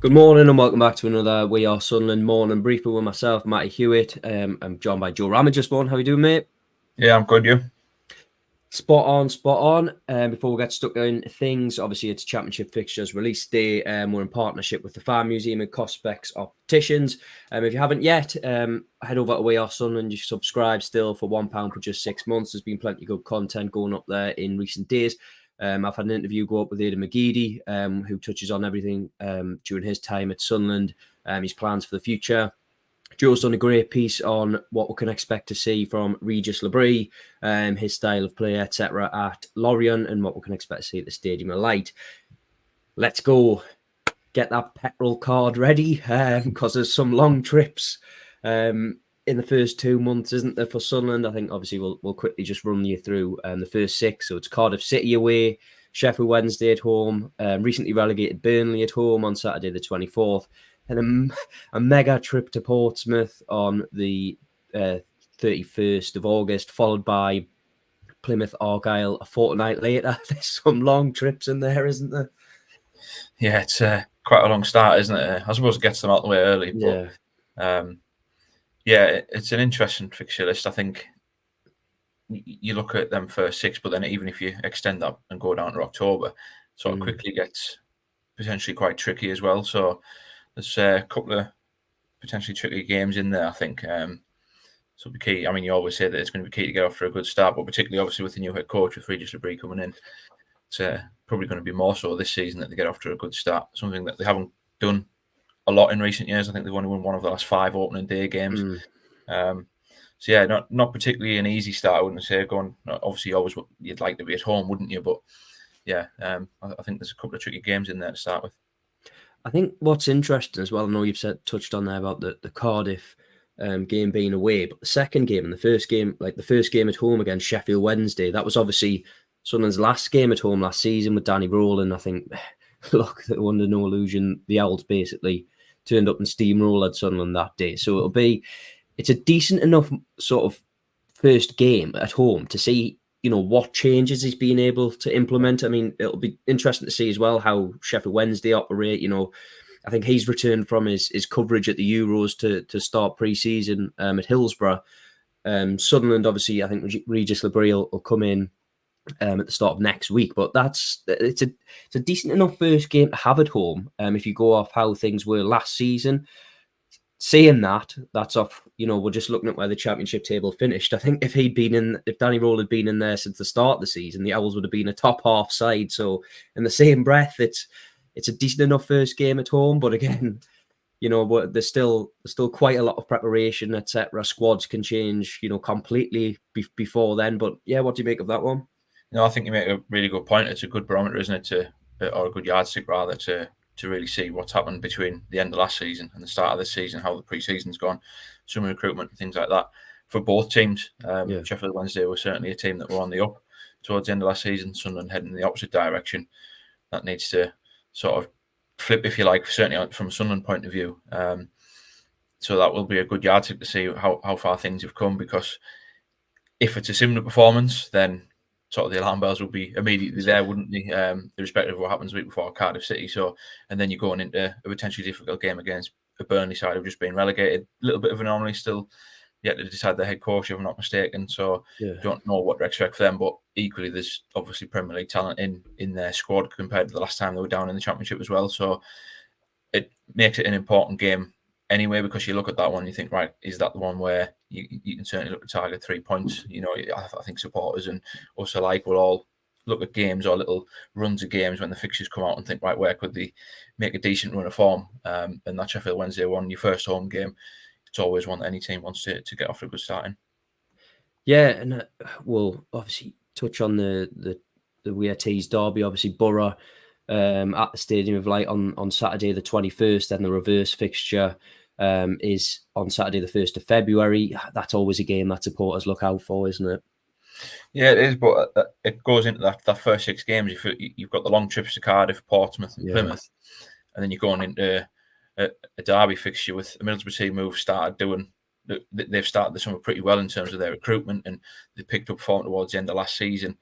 Good morning and welcome back to another We Are Sunderland morning briefing with myself, Matty Hewitt. I'm joined by Joe Ramage this morning. How are you doing, mate? Yeah, I'm good, you? Spot on. Before we get stuck in things, obviously it's Championship fixtures release day. We're in partnership with the Farm Museum and Cost Specs Opticians. If you haven't yet, head over to We Are Sunderland. You subscribe still for £1 for just 6 months. There's been plenty of good content going up there in recent days. I've had an interview go up with Aidan McGeady, who touches on everything during his time at Sunderland, his plans for the future. Joe's done a great piece on what we can expect to see from Régis Le Bris, his style of play, etc. at Lorient, and what we can expect to see at the Stadium of Light. Let's go. Get that petrol card ready, because there's some long trips in the first 2 months, isn't there, for Sunderland? I think obviously we'll quickly just run you through the first 6. So it's Cardiff City away, Sheffield Wednesday at home, recently relegated Burnley at home on Saturday the 24th, and a mega trip to Portsmouth on the 31st of August, followed by Plymouth Argyle a fortnight later. There's some long trips in there, isn't there? Yeah, it's quite a long start, isn't it? I suppose it gets them out the way early, but it's an interesting fixture list. I think you look at them first 6, but then even if you extend that and go down to October, sort of quickly gets potentially quite tricky as well. So there's a couple of potentially tricky games in there, I think. So it'll be key. I mean, you always say that it's going to be key to get off to a good start, but particularly obviously with the new head coach, with Régis Le Bris coming in, it's probably going to be more so this season that they get off to a good start. Something that they haven't done a lot in recent years. I think they've only won one of the last 5 opening day games. So yeah, not particularly an easy start, I wouldn't say. Obviously, always you'd like to be at home, wouldn't you? But yeah, I think there's a couple of tricky games in there to start with. I think what's interesting as well, I know you've touched on there about the Cardiff game being away, but the second game and the first game, like the first game at home against Sheffield Wednesday, that was obviously Sunderland's last game at home last season with Danny Rowland. I think, look, under no illusion, the Owls basically turned up and steamrolled Sunderland that day. So it's a decent enough sort of first game at home to see, what changes he's been able to implement. I mean, it'll be interesting to see as well how Sheffield Wednesday operate. I think he's returned from his coverage at the Euros to start pre-season at Hillsborough. Sunderland, obviously, I think Régis Le Bris will come in at the start of next week, but it's a decent enough first game to have at home. If you go off how things were last season, saying that's off. We're just looking at where the Championship table finished. I think if Danny Rowland had been in there since the start of the season, the Owls would have been a top half side. So in the same breath, it's a decent enough first game at home, but again, there's still quite a lot of preparation, etc. Squads can change, completely before then. But yeah, what do you make of that one? I think you make a really good point. It's a good barometer, isn't it, or a good yardstick rather, to really see what's happened between the end of last season and the start of this season, how the pre-season's gone, some recruitment and things like that for both teams. Sheffield Wednesday was certainly a team that were on the up towards the end of last season. Sunderland heading in the opposite direction. That needs to sort of flip, if you like, certainly from a Sunderland point of view. So that will be a good yardstick to see how far things have come, because if it's a similar performance, then sort of the alarm bells would be immediately there, wouldn't they? Irrespective of what happens the week before Cardiff City. So, and then you're going into a potentially difficult game against a Burnley side who've just been relegated. A little bit of an anomaly still yet to decide their head coach, if I'm not mistaken. So, don't know what to expect for them. But equally, there's obviously Premier League talent in their squad compared to the last time they were down in the Championship as well. So, it makes it an important game anyway, because you look at that one and you think, right, is that the one where you can certainly look to target 3 points? I think supporters and us alike will all look at games or little runs of games when the fixtures come out and think, right, where could they make a decent run of form? And that Sheffield Wednesday one, your first home game, it's always one that any team wants to get off to a good start in. Yeah, and we'll obviously touch on the Weir Tees derby, obviously Borough at the Stadium of Light on Saturday the 21st, and the reverse fixture is on Saturday the 1st of February. That's always a game that supporters look out for, isn't it? Yeah, it is, but it goes into that first 6 games. You've got the long trips to Cardiff, Portsmouth and Plymouth, and then you're going into a derby fixture with a Middlesbrough team who've started they've started the summer pretty well in terms of their recruitment, and they picked up form towards the end of last season.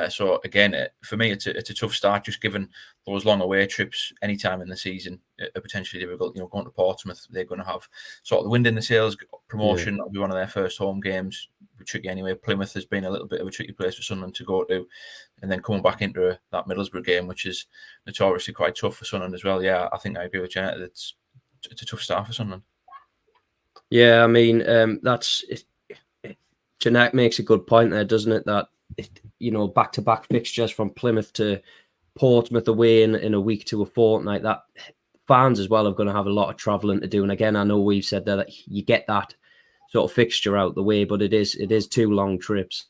So again, for me, it's a tough start, just given those long away trips any time in the season are potentially difficult. Going to Portsmouth, they're going to have sort of the wind in the sails. Promotion, that'll be one of their first home games. Tricky anyway. Plymouth has been a little bit of a tricky place for Sunderland to go to, and then coming back into that Middlesbrough game, which is notoriously quite tough for Sunderland as well. Yeah, I think I agree with Janet. It's a tough start for Sunderland. Yeah, I mean, Jeanette makes a good point there, doesn't it? That back-to-back fixtures from Plymouth to Portsmouth away in a week to a fortnight. That fans as well are going to have a lot of travelling to do. And again, I know we've said that you get that sort of fixture out the way, but it is 2 long trips.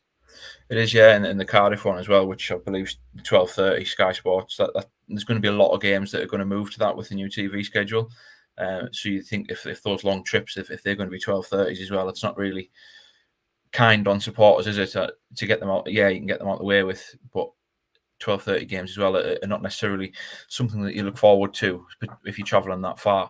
It is, yeah, and the Cardiff one as well, which I believe is 12:30 Sky Sports. That there's going to be a lot of games that are going to move to that with the new TV schedule. So you think if those long trips, if they're going to be 12:30s as well, it's not really kind on supporters, is it, to get them out? Yeah, you can get them out the way with, but 12:30 games as well are not necessarily something that you look forward to if you're travelling that far.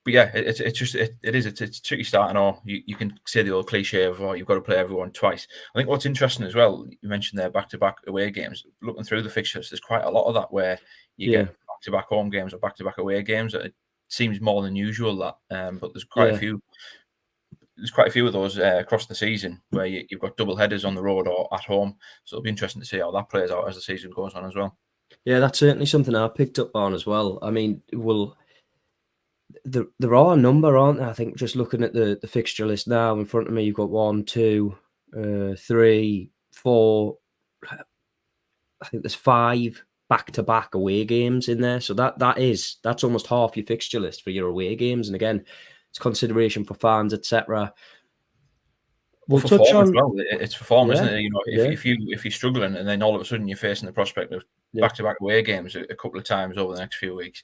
But yeah, it's a tricky start. And all you can say the old cliche of you've got to play everyone twice. I think what's interesting as well, you mentioned there back-to-back away games. Looking through the fixtures, there's quite a lot of that where you get back-to-back home games or back-to-back away games. It seems more than usual that, but there's quite a few. There's quite a few of those across the season where you've got double headers on the road or at home. So it'll be interesting to see how that plays out as the season goes on as well. Yeah, that's certainly something I picked up on as well. I mean, there are a number, aren't there? I think just looking at the fixture list now in front of me, you've got 1, 2, 3, 4. I think there's 5 back-to-back away games in there. So that's almost half your fixture list for your away games. And again, it's consideration for fans, etc. We'll touch on as well. It's for form, isn't it? If you're struggling and then all of a sudden you're facing the prospect of back-to-back away games a couple of times over the next few weeks,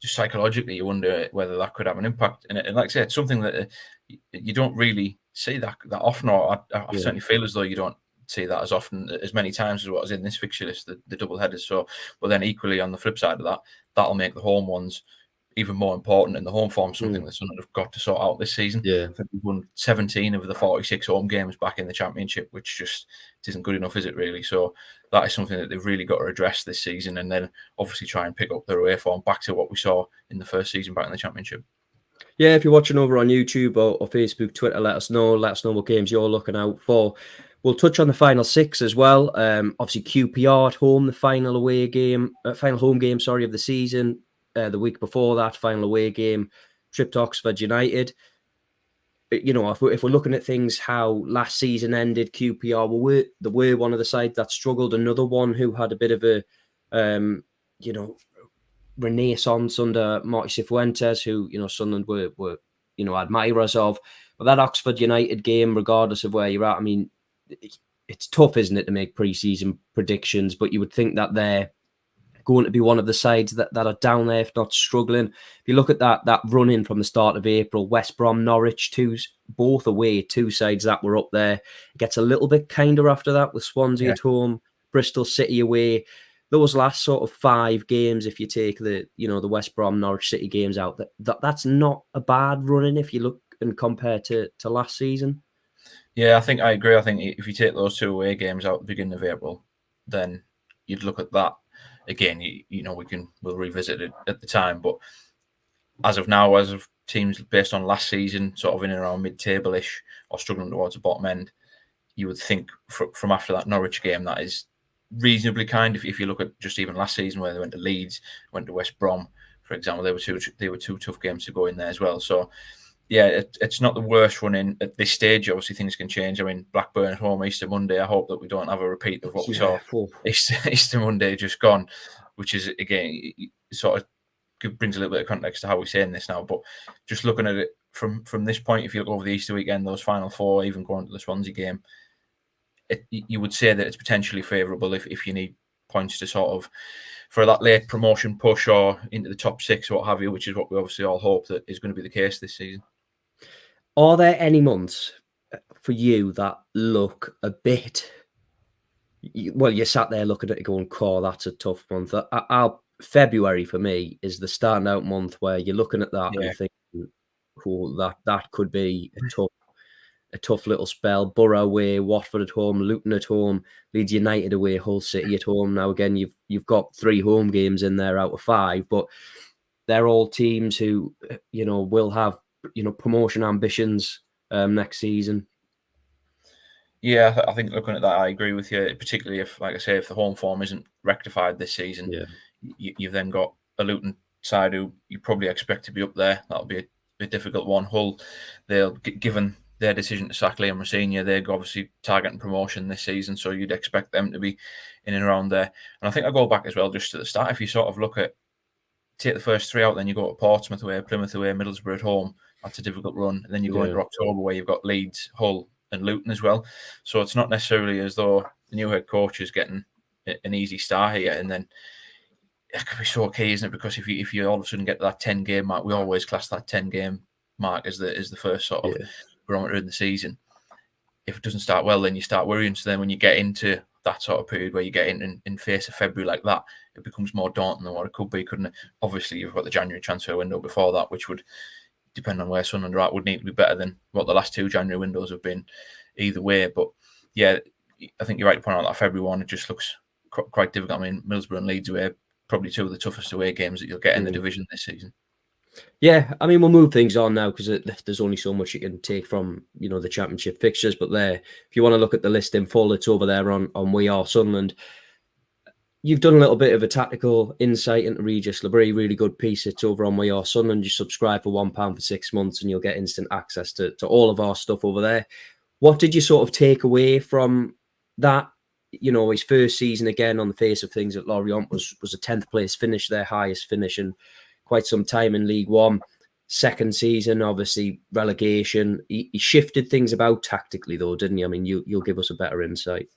just psychologically you wonder whether that could have an impact. And like I said, it's something that you don't really see that often, or I certainly feel as though you don't see that as often, as many times as what is in this fixture list, the double headers. So, but then equally on the flip side of that, that'll make the home ones even more important, in the home form, something that Sunderland have got to sort out this season. Yeah, I think we've won 17 of the 46 home games back in the Championship, which just isn't good enough, is it really? So that is something that they've really got to address this season, and then obviously try and pick up their away form back to what we saw in the first season back in the Championship. Yeah, if you're watching over on YouTube or Facebook, Twitter, let us know what games you're looking out for. We'll touch on the final 6 as well. Obviously QPR at home, the final home game of the season. The week before that, final away game, trip to Oxford United. If we're looking at things, how last season ended, QPR were one of the sides that struggled. Another one who had a bit of a, renaissance under Marty Cifuentes, who Sunderland were admirers of. But that Oxford United game, regardless of where you're at, I mean, it's tough, isn't it, to make pre-season predictions? But you would think that they're going to be one of the sides that are down there, if not struggling. If you look at that run in from the start of April, West Brom, Norwich, both away, 2 sides that were up there. It gets a little bit kinder after that with Swansea at home, Bristol City away. Those last sort of 5 games, if you take the West Brom, Norwich City games out, that's not a bad run in if you look and compare to last season. Yeah, I think I agree. I think if you take those 2 away games out at the beginning of April, then you'd look at that. Again, we'll revisit it at the time, but as of now, as of teams based on last season, sort of in and around mid-table-ish or struggling towards the bottom end, you would think from after that Norwich game that is reasonably kind. If you look at just even last season where they went to Leeds, went to West Brom, for example, they were two tough games to go in there as well. So yeah, it's not the worst run in at this stage. Obviously, things can change. I mean, Blackburn at home Easter Monday. I hope that we don't have a repeat of what we saw Easter Monday just gone, which is, again, sort of brings a little bit of context to how we're saying this now. But just looking at it from this point, if you look over the Easter weekend, those final 4, even going to the Swansea game, you would say that it's potentially favourable if you need points to sort of for that late promotion push or into the top 6 or what have you, which is what we obviously all hope that is going to be the case this season. Are there any months for you that look a bit... Well, you sat there looking at it going, "Core, that's a tough month." February for me is the standout month where you're looking at that and thinking, "Cool, that could be a a tough little spell. Borough away, Watford at home, Luton at home, Leeds United away, Hull City at home. Now again, you've got 3 home games in there out of 5, but they're all teams who will have promotion ambitions next season. Yeah, I think looking at that, I agree with you. Particularly if, like I say, if the home form isn't rectified this season, you've then got a Luton side who you probably expect to be up there. That'll be a difficult one. Hull, given their decision to sack Liam Rosenior, they're obviously targeting promotion this season, so you'd expect them to be in and around there. And I think I go back as well just to the start. If you sort of take the first 3 out, then you go to Portsmouth away, Plymouth away, Middlesbrough at home. That's a difficult run. And then you go into October where you've got Leeds, Hull, and Luton as well. So it's not necessarily as though the new head coach is getting an easy start here, and then it could be so key, isn't it? Because if you all of a sudden get to that 10-game mark, we always class that 10-game mark as the first sort of barometer in the season. If it doesn't start well, then you start worrying. So then when you get into that sort of period where you get in face of February like that, it becomes more daunting than what it could be, couldn't it? Obviously, you've got the January transfer window before that, which would, depend on where Sunderland are at, would need to be better than what the last 2 January windows have been either way. But yeah, I think you're right to point out that February one, it just looks quite difficult. I mean, Middlesbrough and Leeds away, probably 2 of the toughest away games that you'll get in the division this season. Yeah, I mean, we'll move things on now because there's only so much you can take from, the championship fixtures. But if you want to look at the list in full, it's over there on We Are Sunderland. You've done a little bit of a tactical insight into Régis Le Bris, really good piece. It's over on We Are Sunderland. You subscribe for £1 for 6 months and you'll get instant access to all of our stuff over there. What did you sort of take away from that? His first season again on the face of things at Lorient was a 10th place finish, their highest finish in quite some time in League One. Second season, obviously relegation. He shifted things about tactically though, didn't he? I mean, you'll give us a better insight.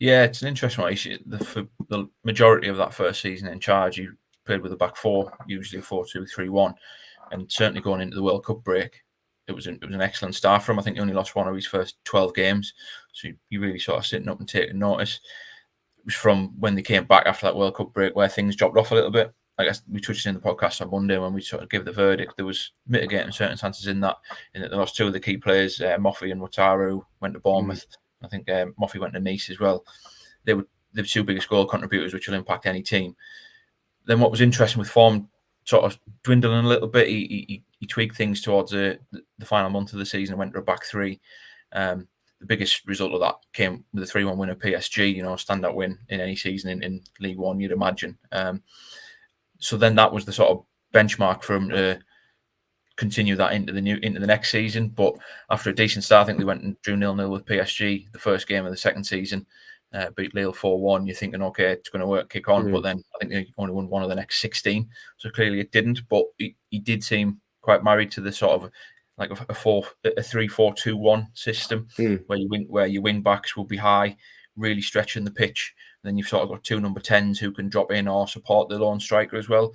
Yeah, it's an interesting one. For the majority of that first season in charge, you played with a back 4, usually a 4-2-3-1, and certainly going into the World Cup break, it was an excellent start for him. I think he only lost 1 of his first 12 games, so you really sort of sitting up and taking notice. It was from when they came back after that World Cup break where things dropped off a little bit. I guess we touched in the podcast on Monday when we sort of gave the verdict. There was mitigating circumstances in that they lost 2 of the key players, Moffey and Wataru, went to Bournemouth. I think Moffey went to Nice as well. They were the 2 biggest goal contributors, which will impact any team. Then what was interesting with form sort of dwindling a little bit, he tweaked things towards the final month of the season and went to a back 3. The biggest result of that came with a 3-1 win at PSG, standout win in any season in League One, you'd imagine. So then that was the sort of benchmark for him to continue that into the next season. But after a decent start, I think they went and drew 0-0 with PSG the first game of the second season, beat Lille 4-1. You're thinking, okay, it's going to work, kick on. But then I think they only won 1 of the next 16, so clearly it didn't. But he did seem quite married to the sort of like a 3-4-2-1 system where your wing backs will be high, really stretching the pitch. And then you've sort of got 2 number 10s who can drop in or support the lone striker as well.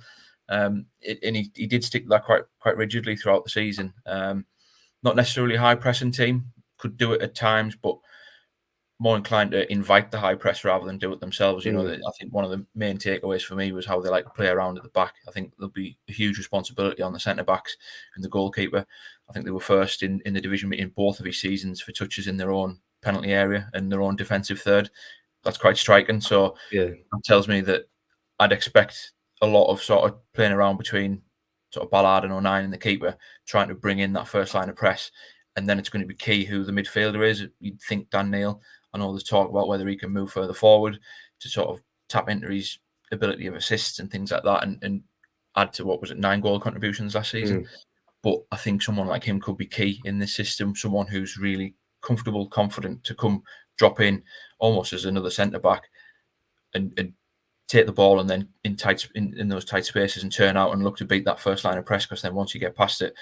And he did stick to that quite rigidly throughout the season. Not necessarily a high pressing team, could do it at times, but more inclined to invite the high press rather than do it themselves. I think one of the main takeaways for me was how they like to play around at the back. I think there'll be a huge responsibility on the centre backs and the goalkeeper. I think they were first in the division in both of his seasons for touches in their own penalty area and their own defensive third. That's quite striking. So that tells me that I'd expect a lot of sort of playing around between sort of Ballard and O'Nien and the keeper, trying to bring in that first line of press. And then it's going to be key who the midfielder is. You'd think Dan Neil. I know there's talk about whether he can move further forward to sort of tap into his ability of assists and things like that and add to, 9 goal contributions last season. But I think someone like him could be key in this system, someone who's really comfortable, confident to come drop in almost as another centre-back and take the ball and then in those tight spaces and turn out and look to beat that first line of press, because then once you get past it,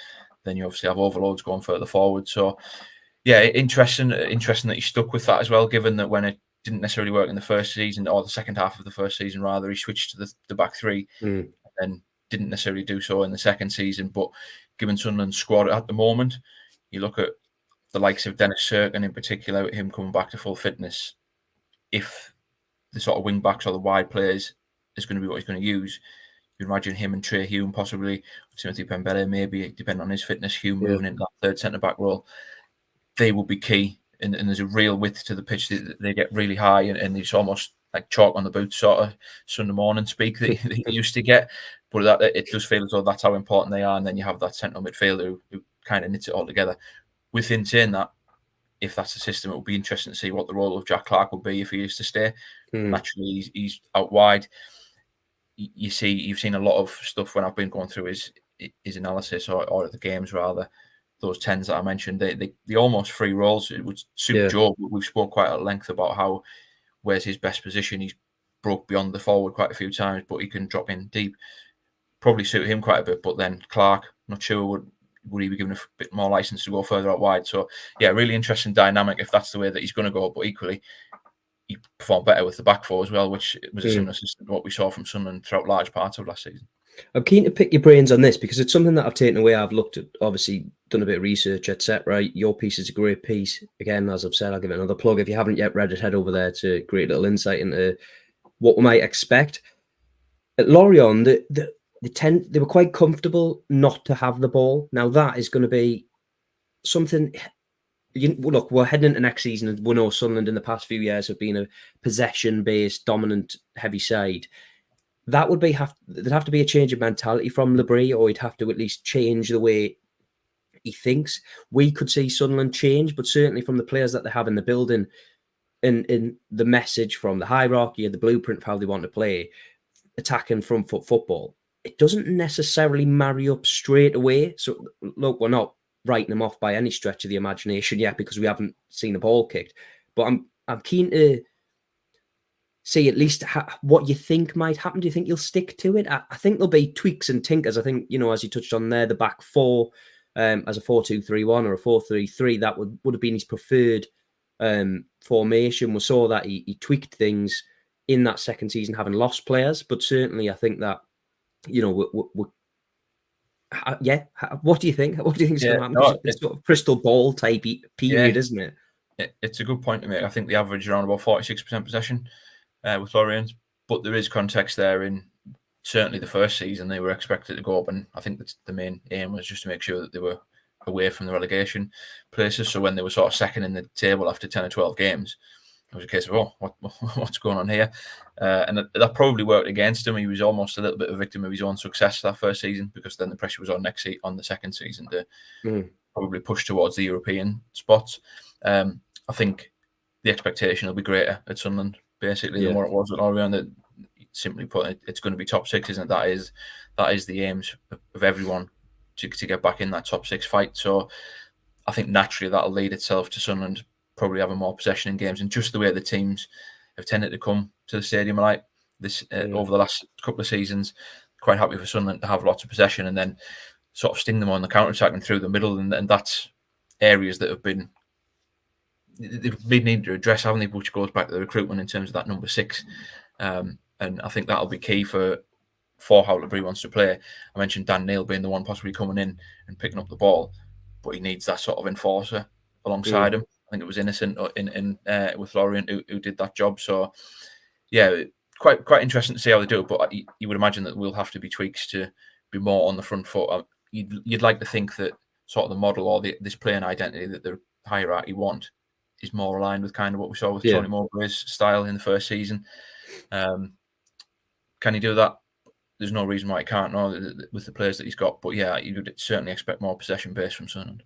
then you obviously have overloads going further forward. So, yeah, interesting that he stuck with that as well, given that when it didn't necessarily work in the first season, or the second half of the first season rather, he switched to the back 3 and didn't necessarily do so in the second season. But given Sunderland's squad at the moment, you look at the likes of Dennis Serkin in particular, with him coming back to full fitness, if the sort of wing backs or the wide players is going to be what he's going to use, you imagine him and Trey Hume, possibly Timothy Pembele, maybe, depending on his fitness, Hume moving into that third centre-back role. they will be key. And there's a real width to the pitch. They get really high, and it's almost like chalk on the boots sort of Sunday morning speak that you used to get. But that it does feel as though that's how important they are. And then you have that central midfielder who kind of knits it all together. Within saying that, if that's the system, it will be interesting to see what the role of Jack Clark will be if he is to stay. Naturally, he's out wide. You've seen a lot of stuff when I've been going through his analysis or the games rather. Those 10s that I mentioned, they almost free roles. It would suit Joe. We've spoke quite at length about how where's his best position. He's broke beyond the forward quite a few times, but he can drop in deep. Probably suit him quite a bit. But then Clark, not sure would he be given a bit more license to go further out wide. So yeah, really interesting dynamic if that's the way that he's going to go. But equally, he performed better with the back four as well, which was a similar system to what we saw from Sunderland throughout large parts of last season. I'm keen to pick your brains on this because it's something that I've taken away. I've looked at, obviously done a bit of research, etc. Your piece is a great piece. Again, as I've said, I'll give it another plug. If you haven't yet read it, head over there to great little insight into what we might expect. At Lorient, they were quite comfortable not to have the ball. Now that is going to be something. Look, we're heading into next season, and we know Sunderland in the past few years have been a possession-based, dominant, heavy side. That would be there'd have to be a change of mentality from Le Bris, or he'd have to at least change the way he thinks. We could see Sunderland change, but certainly from the players that they have in the building, in the message from the hierarchy of the blueprint for how they want to play, attacking front foot football, it doesn't necessarily marry up straight away. So look, we're not writing them off by any stretch of the imagination yet because we haven't seen the ball kicked. But I'm keen to see at least what you think might happen. Do you think you'll stick to it? I think there'll be tweaks and tinkers. I think, as you touched on there, the back four as a 4-2-3-1 or a 4-3-3, that would have been his preferred formation. We saw that he tweaked things in that second season, having lost players. But certainly I think that, what do you think? What do you think is going to happen? No, it's sort of crystal ball type period, isn't it? It's a good point to make. I think the average around about 46% possession with Lorient, but there is context there. In certainly the first season, they were expected to go up, and I think that the main aim was just to make sure that they were away from the relegation places. So when they were sort of second in the table after 10 or 12 games, it was a case of, what's going on here? And that probably worked against him. He was almost a little bit of a victim of his own success that first season, because then the pressure was on on the second season to probably push towards the European spots. I think the expectation will be greater at Sunderland, basically, than what it was at Lorient. Simply put, it's going to be top six, isn't it? That is the aims of everyone to get back in that top six fight. So I think naturally that'll lead itself to Sunderland probably having more possession in games, and just the way the teams have tended to come to the stadium like this over the last couple of seasons. Quite happy for Sunderland to have lots of possession and then sort of sting them on the counter-attack and through the middle, and that's areas that have been needed to address, haven't they? Which goes back to the recruitment in terms of that number 6, and I think that'll be key for how Le Bris wants to play. I mentioned Dan Neil being the one possibly coming in and picking up the ball, but he needs that sort of enforcer alongside him. I think it was Innocent with Lorient who did that job. So yeah, quite interesting to see how they do it. But you would imagine that we'll have to be tweaks to be more on the front foot. You'd like to think that sort of the model or this playing identity that the hierarchy want is more aligned with kind of what we saw with Tony Mowbray's style in the first season. Can he do that? There's no reason why he can't, with the players that he's got. But yeah, you would certainly expect more possession base from Sunderland.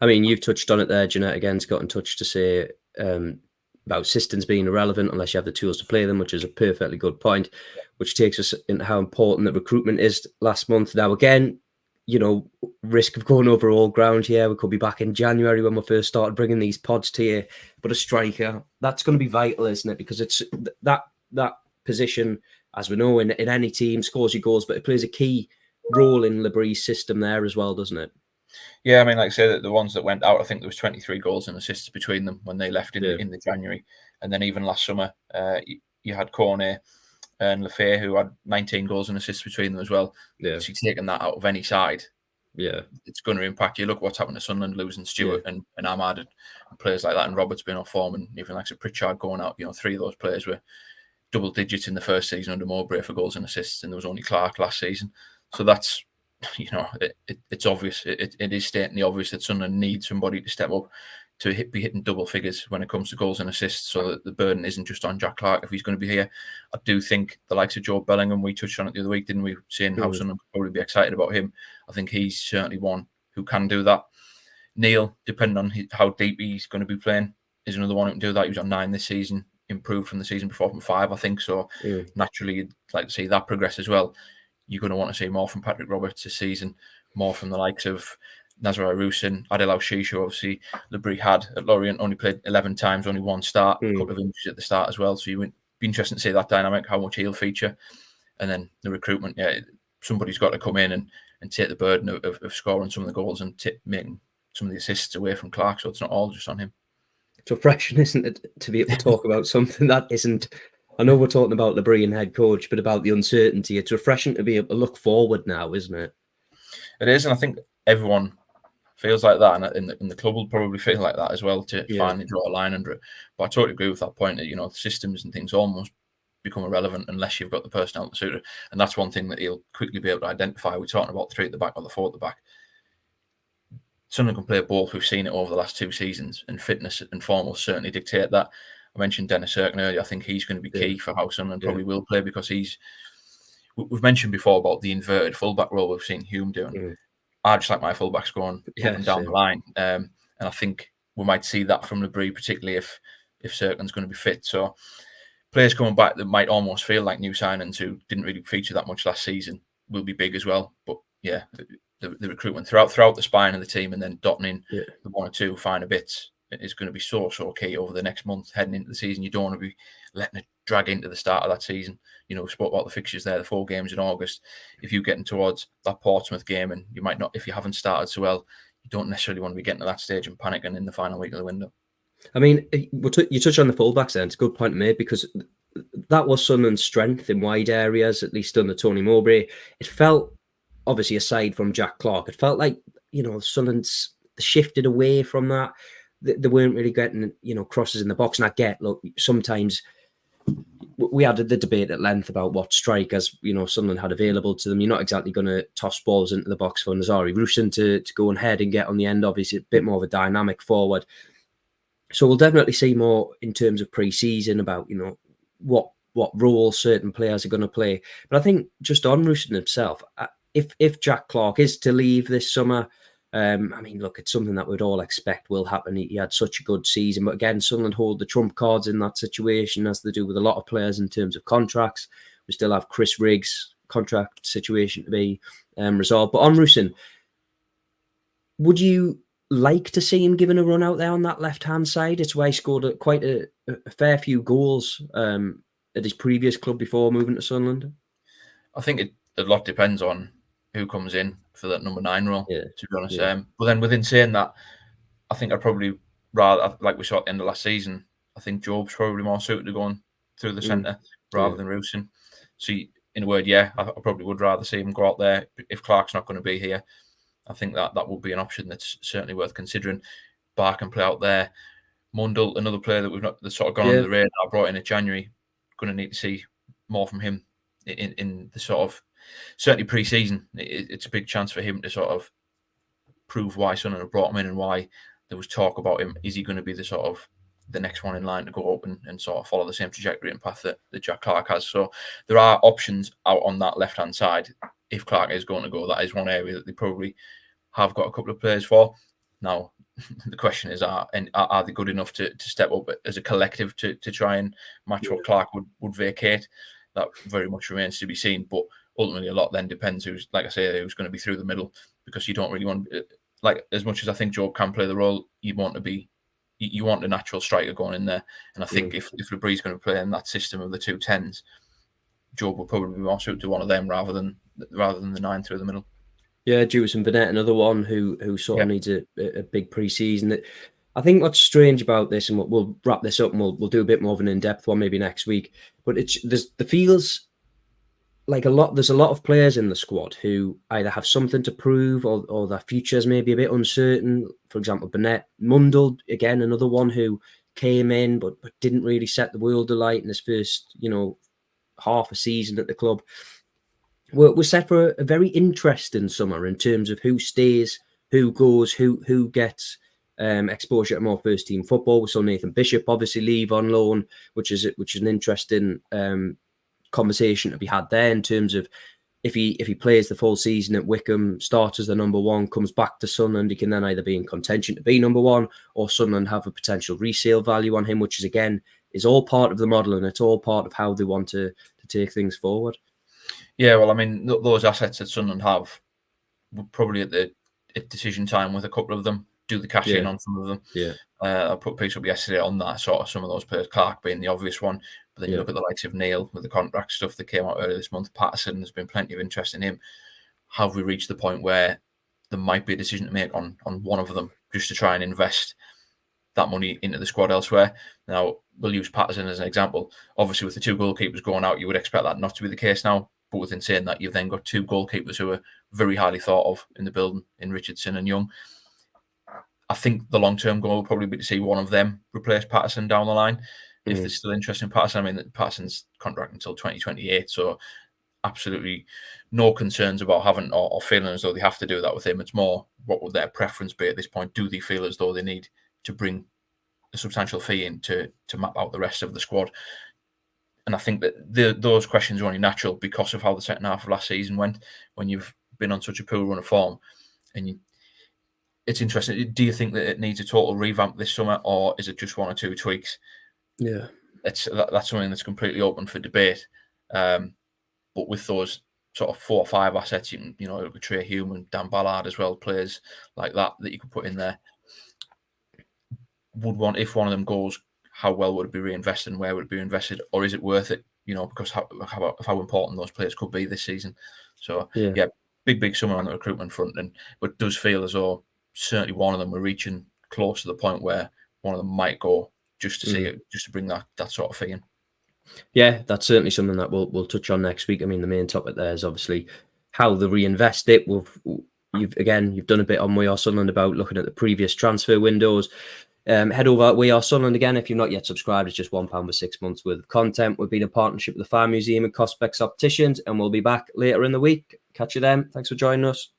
I mean, you've touched on it there. Jeanette again's got in touch to say about systems being irrelevant unless you have the tools to play them, which is a perfectly good point, which takes us into how important the recruitment is last month. Now, again, risk of going over all ground here. We could be back in January when we first started bringing these pods to you. But a striker, that's going to be vital, isn't it? Because it's that position, as we know, in any team, scores your goals, but it plays a key role in Le Bris' system there as well, doesn't it? Yeah, I mean, like I say, the ones that went out, I think there was 23 goals and assists between them when they left in the January. And then even last summer, you had Cornet and Lefay, who had 19 goals and assists between them as well. Yeah. So you're taking that out of any side. Yeah, it's going to impact you. Look what's happened to Sunderland, losing Stewart and Ahmad and players like that, and Robert's been off form, and even like Pritchard going out. 3 of those players were double digits in the first season under Mowbray for goals and assists, and there was only Clark last season. So that's it's obvious. It is stating the obvious that Sunderland needs somebody to step up to be hitting double figures when it comes to goals and assists, so that the burden isn't just on Jack Clarke if he's going to be here. I do think the likes of Joe Bellingham, we touched on it the other week, didn't we? Saying how Sunderland could probably be excited about him. I think he's certainly one who can do that. Neil, depending on how deep he's going to be playing, is another one who can do that. He was on 9 this season, improved from the season before from 5, I think. So naturally, you'd like to see that progress as well. You're going to want to see more from Patrick Roberts this season, more from the likes of Nazar Arusin, Adil Al-Shishu. Obviously, Le Bris had at Lorient only played 11 times, only 1 start, a couple of injuries at the start as well. So you would be interested to see that dynamic, how much he'll feature. And then the recruitment, somebody's got to come in and take the burden of scoring some of the goals and making some of the assists away from Clarke. So it's not all just on him. It's refreshing, isn't it, to be able to talk about something that isn't. I know we're talking about Le Bris and head coach, but about the uncertainty. It's refreshing to be able to look forward now, isn't it? It is, and I think everyone feels like that, and the club will probably feel like that as well to finally draw a line under it. But I totally agree with that point that the systems and things almost become irrelevant unless you've got the personnel to suit it, and that's one thing that he'll quickly be able to identify. We're talking about 3 at the back or the 4 at the back. Sunderland can play both. We've seen it over the last 2 seasons, and fitness and form will certainly dictate that. I mentioned Dennis Irkin earlier. I think he's going to be key for how Sunderland probably will play, because we've mentioned before about the inverted fullback role we've seen Hume doing. I just like my fullbacks going up and down the line. And I think we might see that from Le Bris, particularly if Serkin's going to be fit. So players coming back that might almost feel like new signings who didn't really feature that much last season will be big as well. But the recruitment throughout the spine of the team, and then dotting in the 1 or 2 finer bits is going to be so key over the next month heading into the season. You don't want to be letting it drag into the start of that season. We spoke about the fixtures there, the 4 games in August. If you're getting towards that Portsmouth game, and you might not, if you haven't started so well, you don't necessarily want to be getting to that stage and panicking in the final week of the window. I mean, you touched on the fullbacks there. It's a good point to make, because that was Sunderland's strength in wide areas, at least under Tony Mowbray. It felt, obviously, aside from Jack Clarke, it felt like, Sunderland's shifted away from that. They weren't really getting, crosses in the box. And I get, look, sometimes we had the debate at length about what strikers, Sunderland had available to them. You're not exactly going to toss balls into the box for Nazar Arusin to go and head and get on the end. Obviously, a bit more of a dynamic forward. So we'll definitely see more in terms of pre-season about, what role certain players are going to play. But I think just on Arusin himself, if Jack Clarke is to leave this summer, I mean, look, it's something that we'd all expect will happen. He had such a good season. But again, Sunderland hold the trump cards in that situation, as they do with a lot of players in terms of contracts. We still have Chris Riggs' contract situation to be resolved. But on Arusin, would you like to see him given a run out there on that left-hand side? It's where he scored quite a fair few goals at his previous club before moving to Sunderland. I think a lot depends on who comes in for that number 9 role, to be honest. But then within saying that, I think I'd probably rather, like we saw at the end of last season, I think Job's probably more suited to going through the centre rather than Arusin. So in a word, I probably would rather see him go out there. If Clarke's not going to be here, I think that would be an option that's certainly worth considering. Barr can play out there. Mundell, another player that's sort of gone under the radar, brought in January. Going to need to see more from him in the sort of, certainly pre-season. It's a big chance for him to sort of prove why Sunderland have brought him in and why there was talk about him. Is he going to be the next one in line to go up and sort of follow the same trajectory and path that Jack Clarke has? So there are options out on that left-hand side. If Clarke is going to go, that is one area that they probably have got a couple of players for. Now, the question is, are they good enough to step up as a collective to try and match what Clarke would vacate? That very much remains to be seen. But ultimately, a lot then depends who's going to be through the middle, because you don't really want, like, as much as I think Job can play the role, you want a natural striker going in there. And I think if Le Bris is going to play in that system of the 2 10s, Job will probably be more suited to one of them rather than the 9 through the middle. Yeah, Jewison Burnett, another one who sort of needs a big pre-season. I think what's strange about this, and we'll wrap this up and we'll do a bit more of an in-depth one maybe next week, but the feels like there's a lot of players in the squad who either have something to prove or their futures may be a bit uncertain. For example, Burnett. Mundell, again, another one who came in but didn't really set the world alight in his first, half a season at the club. we're set for a very interesting summer in terms of who stays, who goes, who gets exposure to more first team football. We saw Nathan Bishop obviously leave on loan, which is an interesting conversation to be had there in terms of if he plays the full season at Wycombe, starts as the number one, comes back to Sunderland, he can then either be in contention to be number one, or Sunderland have a potential resale value on him, which is all part of the model, and it's all part of how they want to take things forward. Yeah, well, I mean, those assets that Sunderland have, would probably at decision time with a couple of them, do the cash in on some of them. Yeah. I put a piece up yesterday on that, sort of some of those players, Clark being the obvious one. But then you look at the likes of Neil with the contract stuff that came out earlier this month. Patterson, there's been plenty of interest in him. Have we reached the point where there might be a decision to make on one of them just to try and invest that money into the squad elsewhere? Now, we'll use Patterson as an example. Obviously, with the two goalkeepers going out, you would expect that not to be the case now. But within saying that, you've then got two goalkeepers who are very highly thought of in the building, in Richardson and Young. I think the long-term goal will probably be to see one of them replace Patterson down the line. If there's still interest in Patterson, I mean, Patterson's contract until 2028, so absolutely no concerns about having or feeling as though they have to do that with him. It's more, what would their preference be at this point? Do they feel as though they need to bring a substantial fee in to map out the rest of the squad? And I think that those questions are only natural because of how the second half of last season went, when you've been on such a poor run of form. And it's interesting. Do you think that it needs a total revamp this summer, or is it just one or two tweaks? Yeah, that's something that's completely open for debate. But with those sort of 4 or 5 assets, you know, Trey Human, Dan Ballard as well, players like that you could put in there. If one of them goes, how well would it be reinvested and where would it be invested, or is it worth it? You know, because how important those players could be this season. So yeah, big summer on the recruitment front, but it does feel as though certainly one of them are reaching close to the point where one of them might go just to see it, just to bring that sort of fee in. Yeah, that's certainly something that we'll touch on next week. I mean, the main topic there is obviously how they reinvest it. You've done a bit on We Are Sunderland about looking at the previous transfer windows. Head over at We Are Sunderland again. If you're not yet subscribed, it's just £1 for 6 months worth of content. We've been in partnership with the Fire Museum and Cospex Opticians, and we'll be back later in the week. Catch you then. Thanks for joining us.